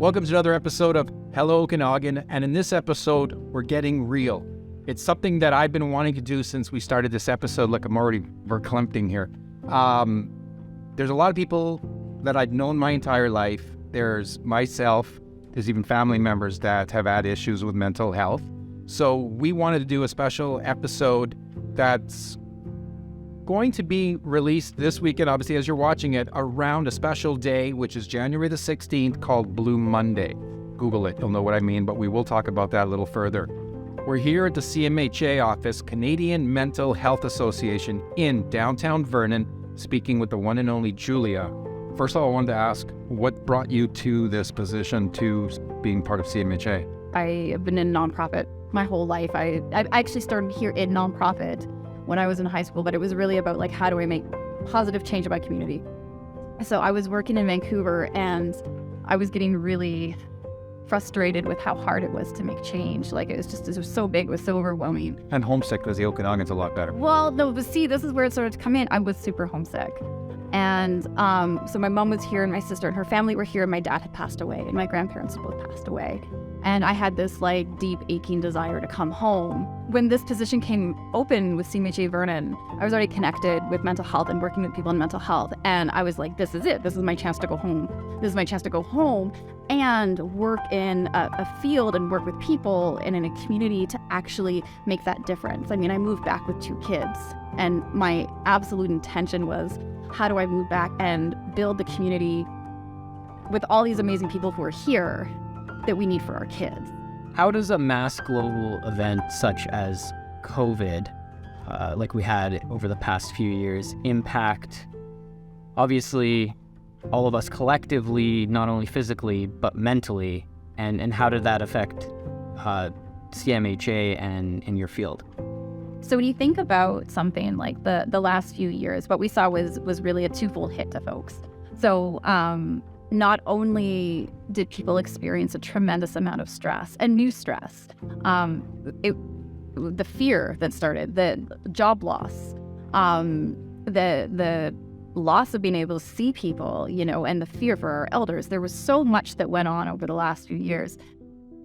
Welcome to another episode of Hello Okanagan, and in this episode, we're getting real. It's something that I've been wanting to do since we started this episode. Look, I'm already verklempt here. There's a lot of people that I've known my entire life. There's myself. There's even family members that have had issues with mental health. So we wanted to do a special episode that's going to be released this weekend, obviously, as you're watching it, around a special day, which is January the 16th, called Blue Monday. Google it, you'll know what I mean, but we will talk about that a little further. We're here at the CMHA office, Canadian Mental Health Association, in downtown Vernon, speaking with the one and only Julia. First of all, I wanted to ask, what brought you to this position, to being part of CMHA? I have been in nonprofit my whole life. I actually started here in nonprofit when I was in high school, but it was really about like, how do I make positive change in my community? So I was working in Vancouver and I was getting really frustrated with how hard it was to make change. Like it was so big, it was so overwhelming. And homesick because the Okanagan's a lot better. Well, no, but see, this is where it started to come in. I was super homesick. And so my mom was here and my sister and her family were here and my dad had passed away and my grandparents had both passed away. And I had this like deep aching desire to come home. When this position came open with CMHA Vernon, I was already connected with mental health and working with people in mental health. And I was like, this is it. This is my chance to go home. This is my chance to go home and work in a field and work with people and in a community to actually make that difference. I mean, I moved back with 2 kids and my absolute intention was, how do I move back and build the community with all these amazing people who are here that we need for our kids? How does a mass global event such as COVID, like we had over the past few years, impact, obviously, all of us collectively, not only physically, but mentally, and how did that affect CMHA and in your field? So when you think about something like the last few years, what we saw was really a twofold hit to folks. So not only did people experience a tremendous amount of stress and new stress, the fear that started, the job loss, the loss of being able to see people, and the fear for our elders. There was so much that went on over the last few years.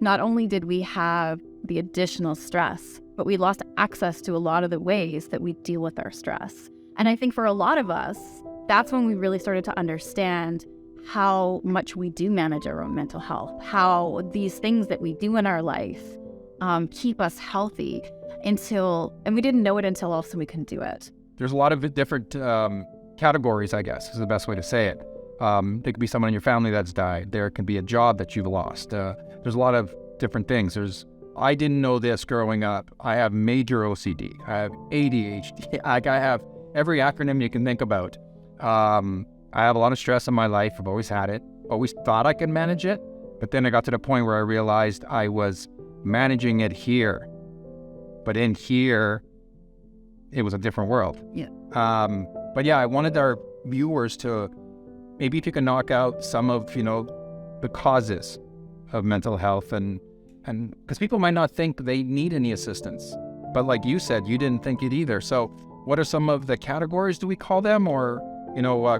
Not only did we have the additional stress, but we lost access to a lot of the ways that we deal with our stress. And I think for a lot of us, that's when we really started to understand how much we do manage our own mental health, how these things that we do in our life keep us healthy and we didn't know it until all of a sudden we couldn't do it. There's a lot of different categories, I guess, is the best way to say it. There could be someone in your family that's died. There could be a job that you've lost. There's a lot of different things. I didn't know this growing up. I have major OCD. I have ADHD. I have every acronym you can think about. I have a lot of stress in my life. I've always had it. Always thought I could manage it. But then I got to the point where I realized I was managing it here. But in here, it was a different world. Yeah. But yeah, I wanted our viewers to, maybe if you can knock out some of, the causes of mental health and because people might not think they need any assistance. But like you said, you didn't think it either. So what are some of the categories, do we call them, or,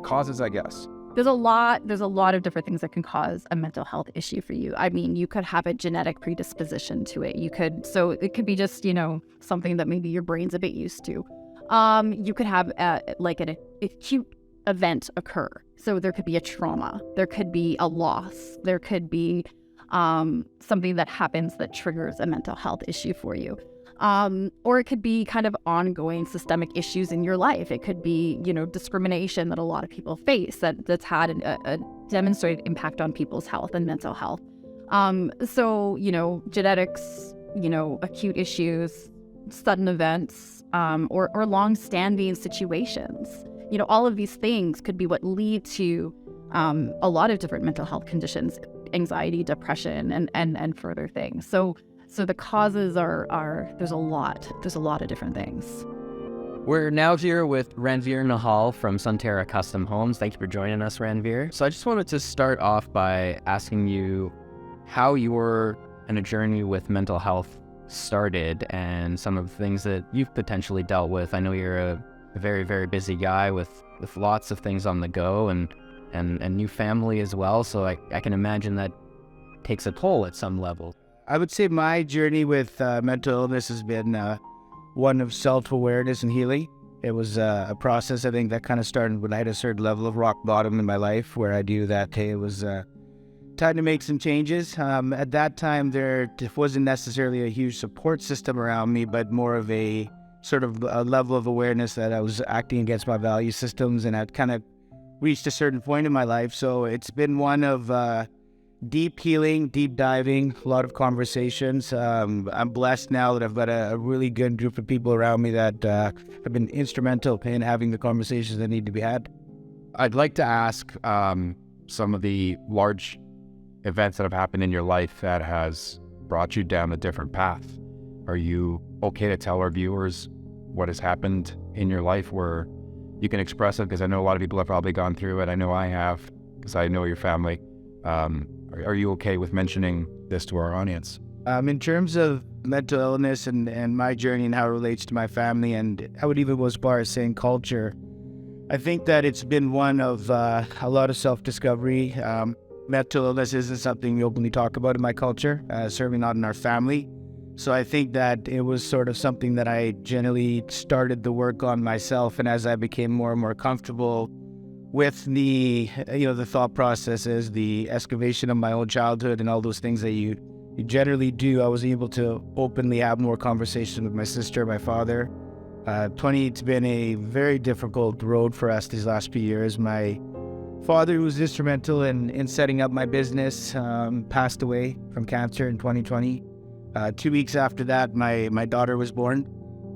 causes, I guess? There's a lot of different things that can cause a mental health issue for you. I mean, you could have a genetic predisposition to it. So it could be just, something that maybe your brain's a bit used to. You could have an acute event occur. So there could be a trauma, there could be a loss, there could be something that happens that triggers a mental health issue for you. Or it could be kind of ongoing systemic issues in your life. It could be, discrimination that a lot of people face that's had a demonstrated impact on people's health and mental health. So, genetics, acute issues, sudden events, or long-standing situations. All of these things could be what lead to a lot of different mental health conditions, anxiety, depression, and further things. So the causes are there's a lot of different things. We're now here with Ranveer Nahal from Sunterra Custom Homes. Thank you for joining us, Ranveer. So I just wanted to start off by asking you how your and a journey with mental health started and some of the things that you've potentially dealt with. I know you're a very, very busy guy with lots of things on the go and new family as well. So I can imagine that takes a toll at some level. I would say my journey with mental illness has been one of self-awareness and healing. It was a process, I think, that kind of started when I had a certain level of rock bottom in my life, where I knew that, hey, it was time to make some changes. At that time, there wasn't necessarily a huge support system around me, but more of a sort of a level of awareness that I was acting against my value systems, and I'd kind of reached a certain point in my life. So it's been one of deep healing, deep diving, a lot of conversations. I'm blessed now that I've got a really good group of people around me that have been instrumental in having the conversations that need to be had. I'd like to ask some of the large events that have happened in your life that has brought you down a different path. Are you okay to tell our viewers what has happened in your life where you can express it? Because I know a lot of people have probably gone through it. I know I have, because I know your family. Are you okay with mentioning this to our audience? In terms of mental illness and my journey and how it relates to my family, and I would even go as far as saying culture, I think that it's been one of a lot of self-discovery. Mental illness isn't something we openly talk about in my culture, certainly not in our family. So I think that it was sort of something that I generally started the work on myself, and as I became more and more comfortable with the thought processes, the excavation of my own childhood and all those things that you generally do, I was able to openly have more conversation with my sister, my father. It's been a very difficult road for us these last few years. My father, who was instrumental in setting up my business, passed away from cancer in 2020. 2 weeks after that, my daughter was born.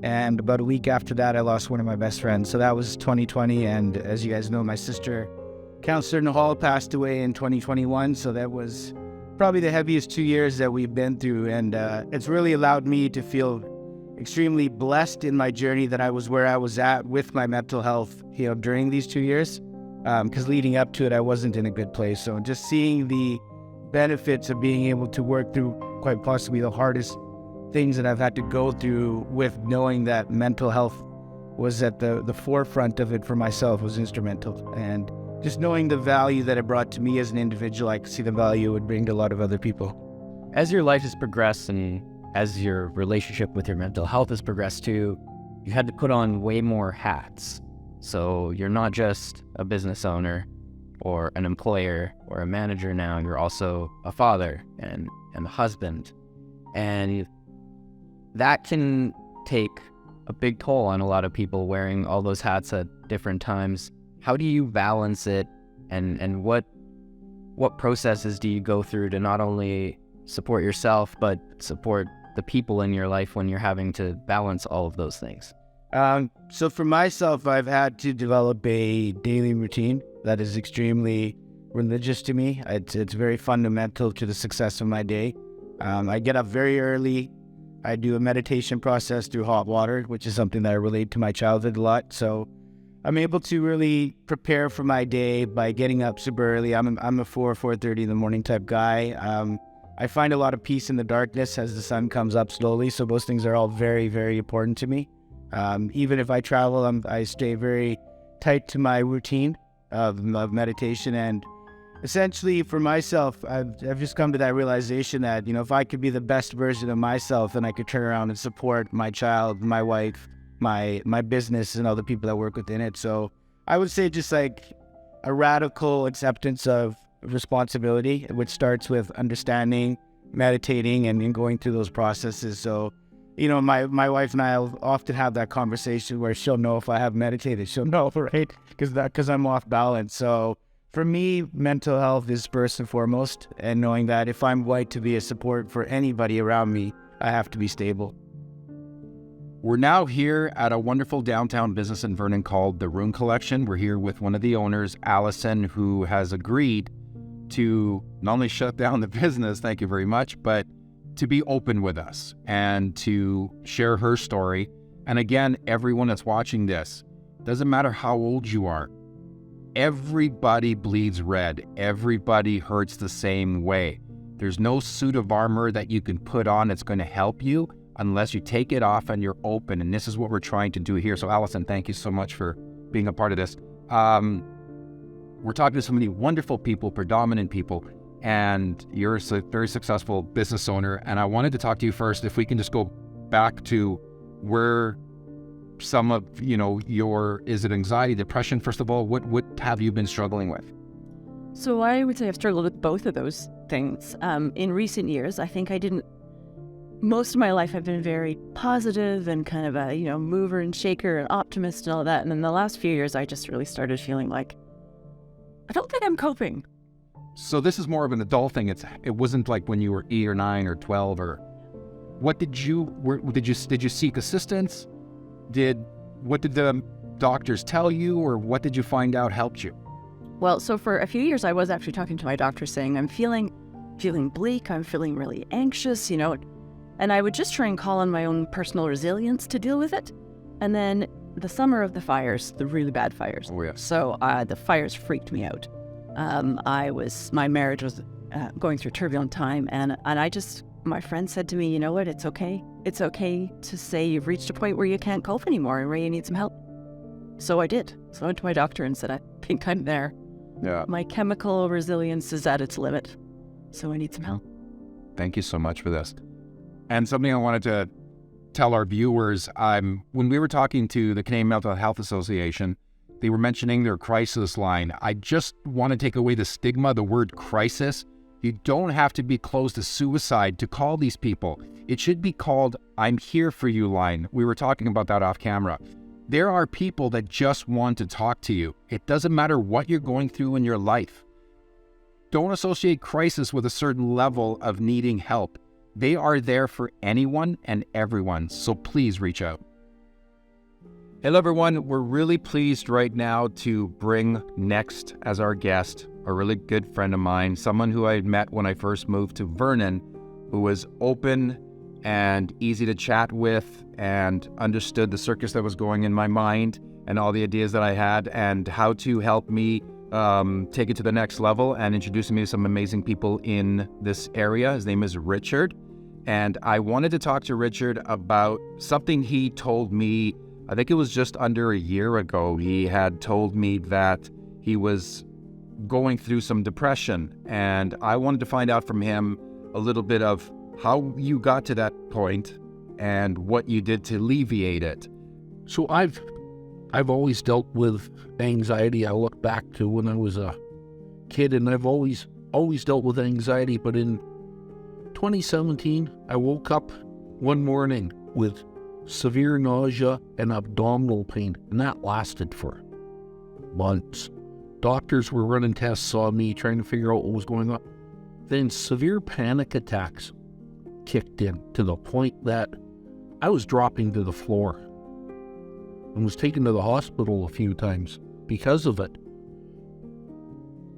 And about a week after that, I lost one of my best friends. So that was 2020. And as you guys know, my sister, Counselor Nahal, passed away in 2021. So that was probably the heaviest 2 years that we've been through. And it's really allowed me to feel extremely blessed in my journey that I was where I was at with my mental health, during these 2 years. Because leading up to it, I wasn't in a good place. So just seeing the benefits of being able to work through quite possibly the hardest things that I've had to go through, with knowing that mental health was at the forefront of it for myself, was instrumental. And just knowing the value that it brought to me as an individual, I could see the value it would bring to a lot of other people. As your life has progressed and as your relationship with your mental health has progressed too, you had to put on way more hats. So you're not just a business owner or an employer or a manager now, you're also a father and a husband. And that can take a big toll on a lot of people, wearing all those hats at different times. How do you balance it, and what processes do you go through to not only support yourself, but support the people in your life when you're having to balance all of those things? So for myself, I've had to develop a daily routine that is extremely religious to me. It's very fundamental to the success of my day. I get up very early. I do a meditation process through hot water, which is something that I relate to my childhood a lot. So I'm able to really prepare for my day by getting up super early. I'm a 4:30 in the morning type guy. I find a lot of peace in the darkness as the sun comes up slowly. So those things are all very, very important to me. Even if I travel, I stay very tight to my routine of meditation. And essentially for myself, I've just come to that realization that, if I could be the best version of myself, then I could turn around and support my child, my wife, my business, and all the people that work within it. So I would say just like a radical acceptance of responsibility, which starts with understanding, meditating, and going through those processes. So, my wife and I will often have that conversation where she'll know if I have meditated. She'll know, right? Because I'm off balance. So for me, mental health is first and foremost, and knowing that if I'm going to be a support for anybody around me, I have to be stable. We're now here at a wonderful downtown business in Vernon called the Rune Collection. We're here with one of the owners, Allison, who has agreed to not only shut down the business, thank you very much, but to be open with us and to share her story. And again, everyone that's watching this, doesn't matter how old you are, everybody bleeds red. Everybody hurts the same way. There's no suit of armor that you can put on that's going to help you unless you take it off and you're open. And this is what we're trying to do here. So Allison, thank you so much for being a part of this. We're talking to so many wonderful people, predominant people. and you're a very successful business owner. And I wanted to talk to you first, if we can just go back to where some of, is it anxiety, depression, first of all? What have you been struggling with? So I would say I've struggled with both of those things. In recent years, I think most of my life I've been very positive and kind of a, mover and shaker and optimist and all that. And in the last few years, I just really started feeling like, I don't think I'm coping. So this is more of an adult thing. It wasn't like when you were 8 or 9 or 12 or what did you seek assistance? What did the doctors tell you, or what did you find out helped you? Well, so for a few years, I was actually talking to my doctor saying, I'm feeling bleak. I'm feeling really anxious, and I would just try and call on my own personal resilience to deal with it. And then the summer of the fires, the really bad fires. Oh, yeah. So the fires freaked me out. My marriage was going through a turbulent time, and my friend said to me, you know what, it's okay. It's okay to say you've reached a point where you can't cope anymore and where you need some help. So I did. So I went to my doctor and said, I think I'm there. Yeah. My chemical resilience is at its limit, so I need some help. Thank you so much for this. And something I wanted to tell our viewers, when we were talking to the Canadian Mental Health Association, they were mentioning their crisis line. I just want to take away the stigma, the word crisis. You don't have to be close to suicide to call these people. It should be called I'm here for you line. We were talking about that off camera. There are people that just want to talk to you. It doesn't matter what you're going through in your life. Don't associate crisis with a certain level of needing help. They are there for anyone and everyone, so please reach out. Hello everyone, we're really pleased right now to bring next as our guest a really good friend of mine, someone who I had met when I first moved to Vernon, who was open and easy to chat with and understood the circus that was going in my mind and all the ideas that I had and how to help me take it to the next level, and introducing me to some amazing people in this area. His name is Richard, and I wanted to talk to Richard about something he told me. I think it was just under a year ago. He had told me that he was going through some depression, and I wanted to find out from him a little bit of how you got to that point and what you did to alleviate it. So I've always dealt with anxiety. I look back to when I was a kid, and I've always dealt with anxiety. But in 2017, I woke up one morning with severe nausea and abdominal pain, and that lasted for months. Doctors were running tests on me, trying to figure out what was going on. Then severe panic attacks kicked in to the point that I was dropping to the floor and was taken to the hospital a few times because of it.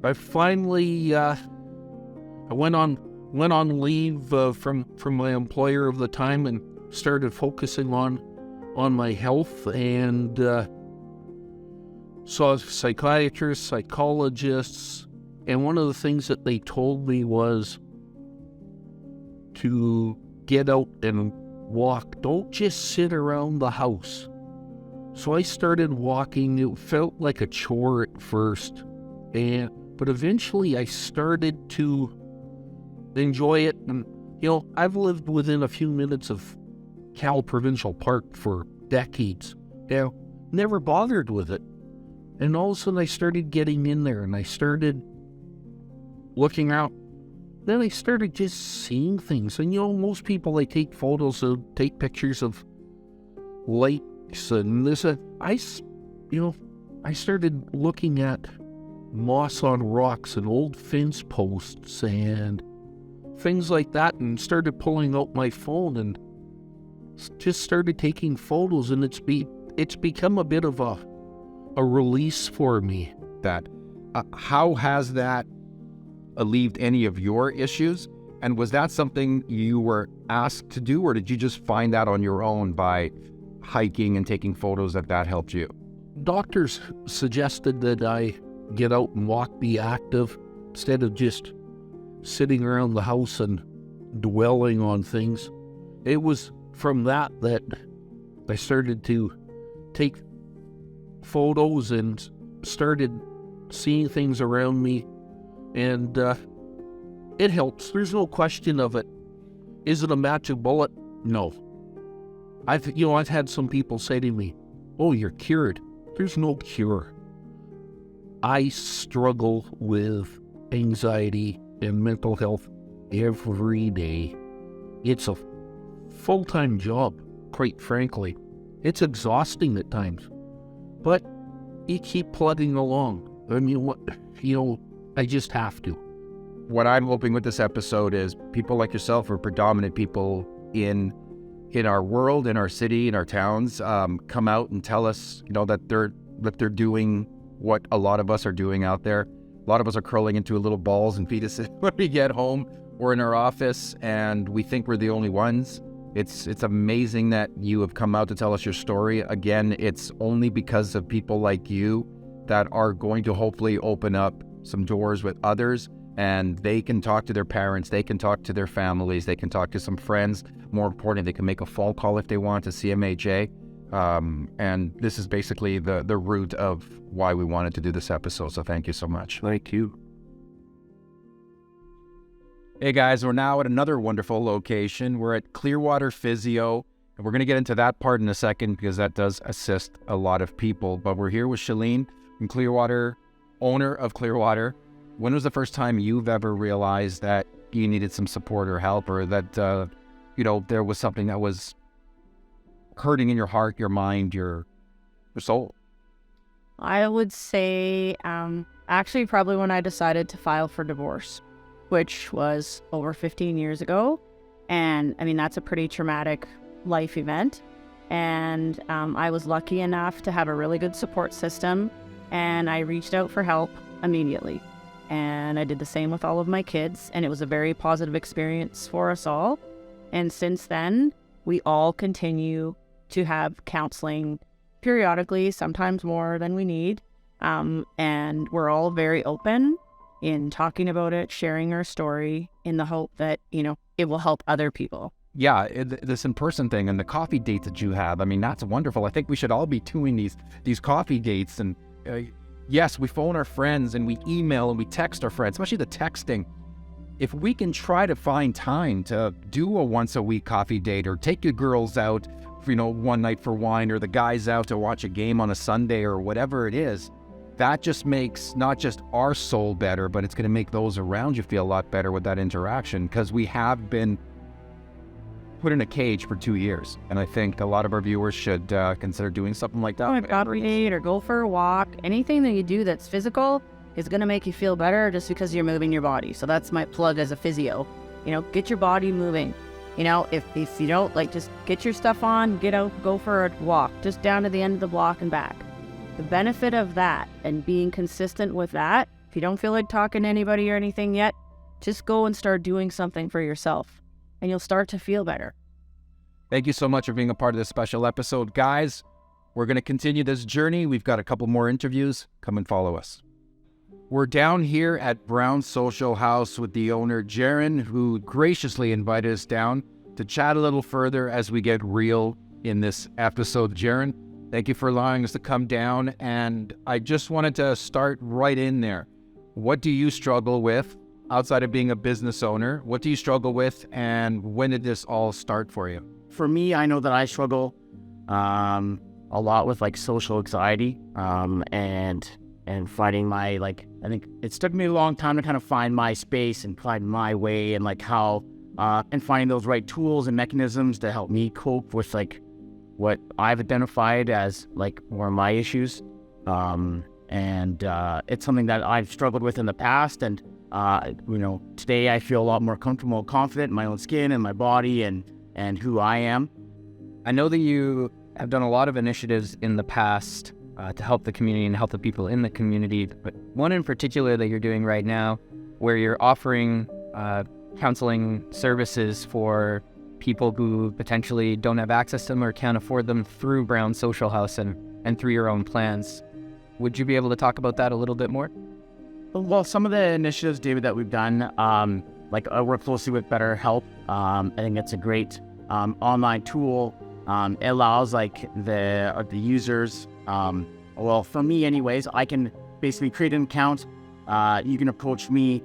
I finally, I went on leave from my employer of the time and started focusing on my health, and saw psychiatrists, psychologists, and one of the things that they told me was to get out and walk. Don't just sit around the house. So I started walking. It felt like a chore at first, but eventually I started to enjoy it. And I've lived within a few minutes of Cal Provincial Park for decades. Never bothered with it. And all of a sudden I started getting in there, and I started looking out. Then I started just seeing things. And most people, they take photos, they take pictures of lakes and this. I started looking at moss on rocks and old fence posts and things like that, and started pulling out my phone and just started taking photos. And it's become a bit of a release for me. That how has that alleviated any of your issues? And was that something you were asked to do, or did you just find that on your own by hiking and taking photos that helped you? Doctors suggested that I get out and walk, be active, instead of just sitting around the house and dwelling on things. It was from that I started to take photos and started seeing things around me, and it helps. There's no question of it. Is it a magic bullet? No. I've had some people say to me, "Oh, you're cured." There's no cure. I struggle with anxiety and mental health every day. It's a full-time job, quite frankly. It's exhausting at times, but you keep plugging along. I mean, I just have to. What I'm hoping with this episode is people like yourself are predominant people in our world, in our city, in our towns, come out and tell us, that they're doing what a lot of us are doing out there. A lot of us are curling into little balls and fetuses when we get home or in our office, and we think we're the only ones. It's amazing that you have come out to tell us your story. Again, it's only because of people like you that are going to hopefully open up some doors with others, and they can talk to their parents, they can talk to their families, they can talk to some friends. More importantly, they can make a phone call if they want to CMHA. And this is basically the root of why we wanted to do this episode. So thank you so much. Thank you. Hey guys, we're now at another wonderful location. We're at Clearwater Physio, and we're going to get into that part in a second because that does assist a lot of people. But we're here with Shalene from Clearwater, owner of Clearwater. When was the first time you've ever realized that you needed some support or help, or that, there was something that was hurting in your heart, your mind, your soul? I would say actually probably when I decided to file for divorce, which was over 15 years ago. And I mean, that's a pretty traumatic life event. And I was lucky enough to have a really good support system, and I reached out for help immediately. And I did the same with all of my kids, and it was a very positive experience for us all. And since then, we all continue to have counseling periodically, sometimes more than we need. And we're all very open in talking about it, sharing our story in the hope that, it will help other people. Yeah, this in-person thing and the coffee dates that you have, I mean, that's wonderful. I think we should all be doing these coffee dates. And yes, we phone our friends and we email and we text our friends, especially the texting. If we can try to find time to do a once-a-week coffee date, or take your girls out, one night for wine, or the guys out to watch a game on a Sunday, or whatever it is, that just makes not just our soul better, but it's going to make those around you feel a lot better with that interaction, because we have been put in a cage for 2 years. And I think a lot of our viewers should consider doing something like that. Go on a coffee date or go for a walk. Anything that you do that's physical is going to make you feel better just because you're moving your body. So that's my plug as a physio. Get your body moving. If you don't, just get your stuff on, get out, go for a walk, just down to the end of the block and back. The benefit of that and being consistent with that, if you don't feel like talking to anybody or anything yet, just go and start doing something for yourself, and you'll start to feel better. Thank you so much for being a part of this special episode. Guys, we're going to continue this journey. We've got a couple more interviews. Come and follow us. We're down here at Brown Social House with the owner, Jaron, who graciously invited us down to chat a little further as we get real in this episode. Jaron, thank you for allowing us to come down. And I just wanted to start right in there. What do you struggle with outside of being a business owner? What do you struggle with, and when did this all start for you? For me, I know that I struggle a lot with social anxiety and finding my I think it's took me a long time to kind of find my space and find my way, and how and finding those right tools and mechanisms to help me cope with what I've identified as more of my issues. And it's something that I've struggled with in the past, and today I feel a lot more comfortable, confident in my own skin and my body and who I am. I know that you have done a lot of initiatives in the past to help the community and help the people in the community, but one in particular that you're doing right now, where you're offering counseling services for people who potentially don't have access to them or can't afford them through Brown Social House and through your own plans. Would you be able to talk about that a little bit more? Well, some of the initiatives, David, that we've done, I work closely with BetterHelp. I think it's a great online tool. It allows the users, for me anyways, I can basically create an account. You can approach me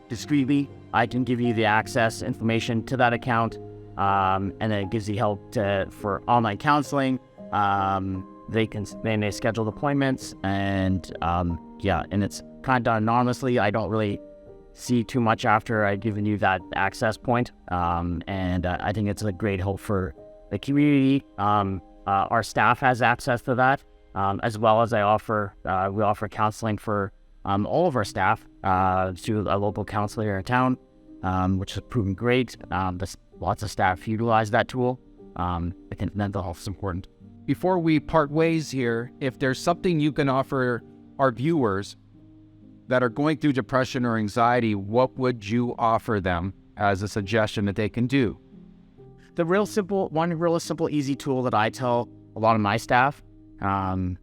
discreetly, I can give you the access information to that account, and then it gives you help for online counseling. They schedule appointments, and and it's kind of done anonymously. I don't really see too much after I've given you that access point, and I think it's a great help for the community. Our staff has access to that, as well as we offer counseling for all of our staff through a local counselor in town, which has proven great. Lots of staff utilize that tool. I think mental health is important. Before we part ways here, if there's something you can offer our viewers that are going through depression or anxiety, what would you offer them as a suggestion that they can do? One real simple, easy tool that I tell a lot of my staff, just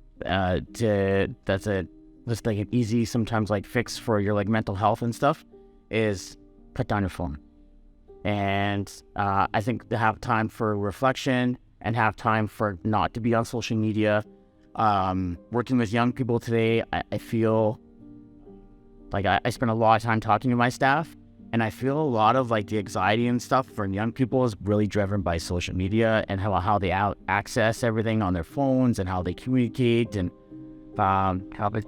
like an easy, sometimes like fix for your like mental health and stuff, is put down your phone. And I think to have time for reflection and have time for not to be on social media. Working with young people today, I feel like I spend a lot of time talking to my staff, and I feel a lot of like the anxiety and stuff for young people is really driven by social media and how they access everything on their phones and how they communicate and how they're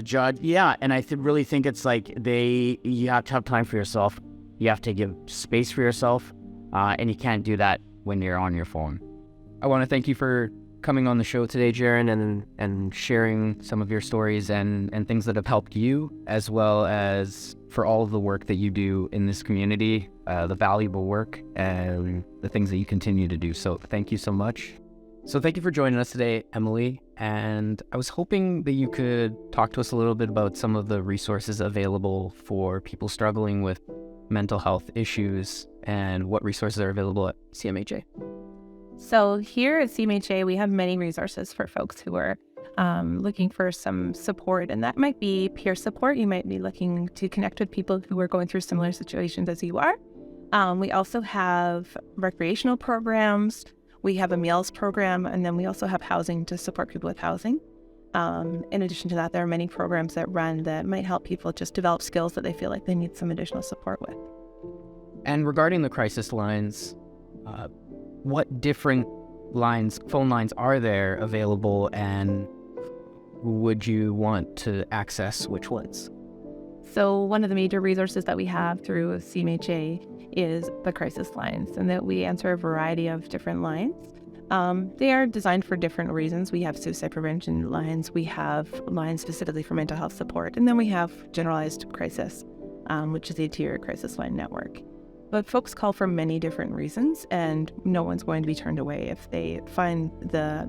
judged. Yeah, and I really think it's like you have to have time for yourself. You have to give space for yourself, and you can't do that when you're on your phone. I want to thank you for coming on the show today, Jaron, and sharing some of your stories and things that have helped you, as well as for all of the work that you do in this community, the valuable work and the things that you continue to do. So thank you so much. So thank you for joining us today, Emily. And I was hoping that you could talk to us a little bit about some of the resources available for people struggling with mental health issues and what resources are available at CMHA. So here at CMHA, we have many resources for folks who are looking for some support, and that might be peer support. You might be looking to connect with people who are going through similar situations as you are. We also have recreational programs. We have a meals program, and then we also have housing to support people with housing. In addition to that, there are many programs that run that might help people just develop skills that they feel like they need some additional support with. And regarding the crisis lines, what different phone lines are there available, and would you want to access which ones? So one of the major resources that we have through CMHA is the crisis lines, and that we answer a variety of different lines. They are designed for different reasons. We have suicide prevention lines, we have lines specifically for mental health support, and then we have generalized crisis, which is the Interior Crisis Line Network. But folks call for many different reasons, and no one's going to be turned away. If they find the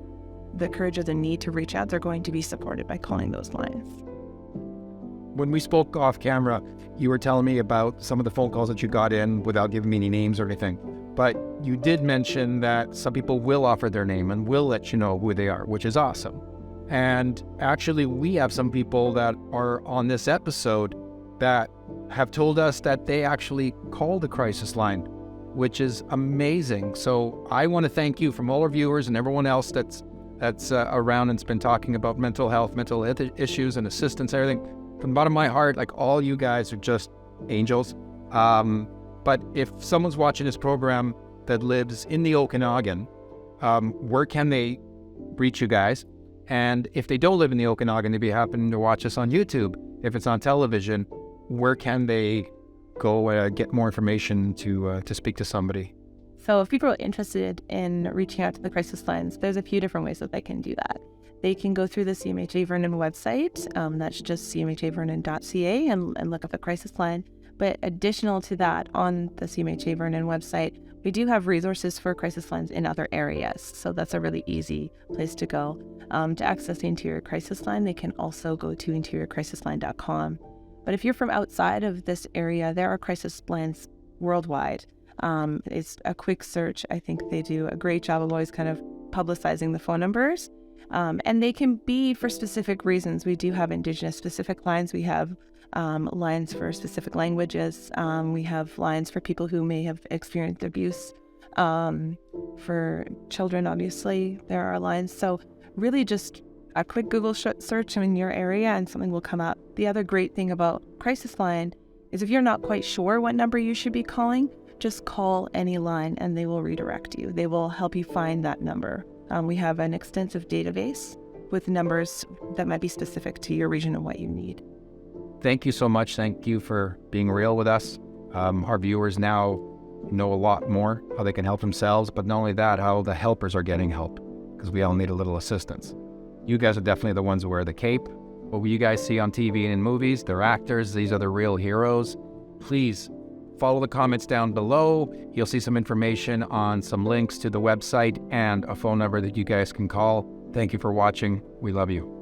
courage or the need to reach out, they're going to be supported by calling those lines. When we spoke off camera, you were telling me about some of the phone calls that you got in without giving me any names or anything. But you did mention that some people will offer their name and will let you know who they are, which is awesome. And actually, we have some people that are on this episode that have told us that they actually call the crisis line, which is amazing. So I want to thank you from all our viewers and everyone else that's around and's been talking about mental health issues and assistance, everything. From the bottom of my heart, like, all you guys are just angels. But if someone's watching this program that lives in the Okanagan, where can they reach you guys? And if they don't live in the Okanagan, if you happen to watch us on YouTube, if it's on television, where can they go get more information to speak to somebody? So if people are interested in reaching out to the crisis lines, there's a few different ways that they can do that. They can go through the CMHA Vernon website, that's just cmhavernon.ca, and look up the crisis line. But additional to that, on the CMHA Vernon website, we do have resources for crisis lines in other areas. So that's a really easy place to go. To access the Interior Crisis Line, they can also go to interiorcrisisline.com. But if you're from outside of this area, there are crisis lines worldwide. It's a quick search. I think they do a great job of always kind of publicizing the phone numbers. And they can be for specific reasons. We do have Indigenous specific lines. We have lines for specific languages. We have lines for people who may have experienced abuse. For children, obviously, there are lines. So really just a quick Google search in your area and something will come up. The other great thing about Crisis Line is if you're not quite sure what number you should be calling, just call any line and they will redirect you. They will help you find that number. We have an extensive database with numbers that might be specific to your region and what you need. Thank you so much. Thank you for being real with us. Our viewers now know a lot more how they can help themselves, but not only that, how the helpers are getting help, because we all need a little assistance. You guys are definitely the ones who wear the cape. What you guys see on TV and in movies, they're actors. These are the real heroes. Please follow the comments down below. You'll see some information on some links to the website and a phone number that you guys can call. Thank you for watching. We love you.